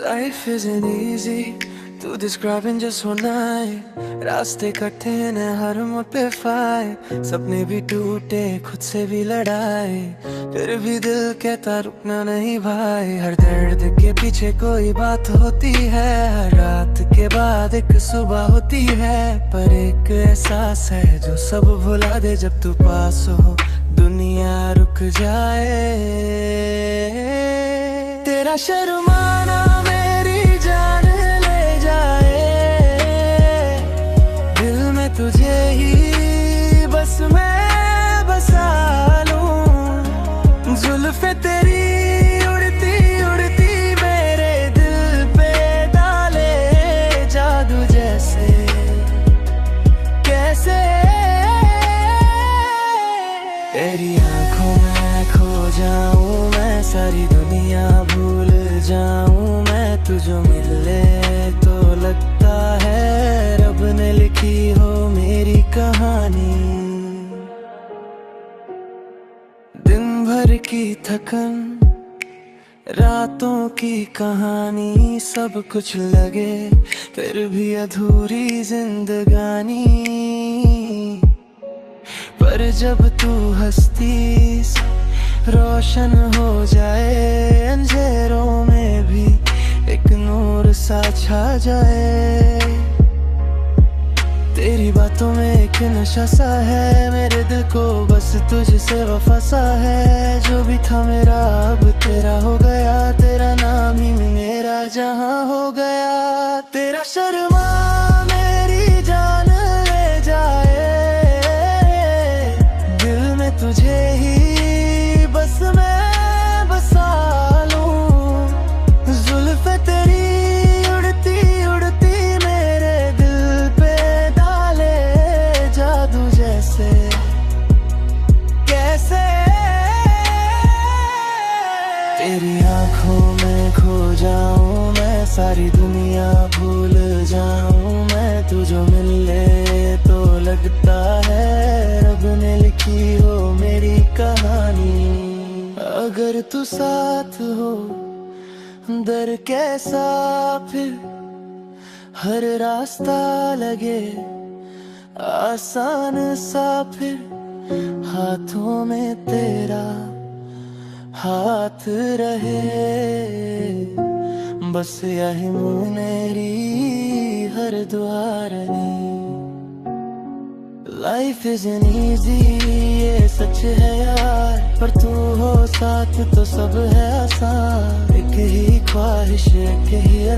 Life isn't easy to describe in just one night. रास्ते कटे हैं हर मोड़ पे फाइट, सपने भी टूटे खुद से भी लड़ाई, फिर भी दिल कहता रुकना नहीं भाई। हर दर्द के पीछे कोई बात होती है, हर रात के बाद एक सुबह होती है, पर एक एहसास है जो सब भुला दे। जब तू पास हो दुनिया रुक जाए, तेरा शर्माना मेरी जान ले जाए, दिल में तुझे ही बस मैं बसा लूं। जुल्फे तेरी उड़ती उड़ती मेरे दिल पे डाले जादू जैसे, कैसे तेरी आंखों में खो जाऊं मैं, सारी दुनिया भूल जाऊं मैं। तुझे मिले तो लगता है रब ने लिखी हो मेरी कहानी। दिन भर की थकन, रातों की कहानी, सब कुछ लगे फिर भी अधूरी जिंदगानी। पर जब तू हंसती रोशन हो जाए, अंधेरों में भी एक नूर सा छा जाए। तेरी बातों में एक नशा सा है, मेरे दिल को बस तुझसे वफा सा है। जो भी था मेरा अब तेरा हो गया, तेरा नाम ही मेरा जहां हो गया। तेरा शर्मा मेरी जान ले जाए, दिल में तुझे ही बस मैं बसा लूं। जुल्फे तेरी उड़ती उड़ती मेरे दिल पे डाले जादू जैसे, कैसे तेरी आंखों में खो जाऊं मैं, सारी दुनिया भूल जाऊं मैं। तुझे मिले तो लगता है रब ने लिखी हो मेरी कहानी। अगर तू साथ हो दर कैसा फिर हर रास्ता लगे आसान सा, फिर हाथों में तेरा हाथ रहे, बस यही मेरी हर दुआ रही। Life isn't easy ये सच है यार, पर तू हो साथ तो सब है आसान। एक ही ख्वाहिश एक ही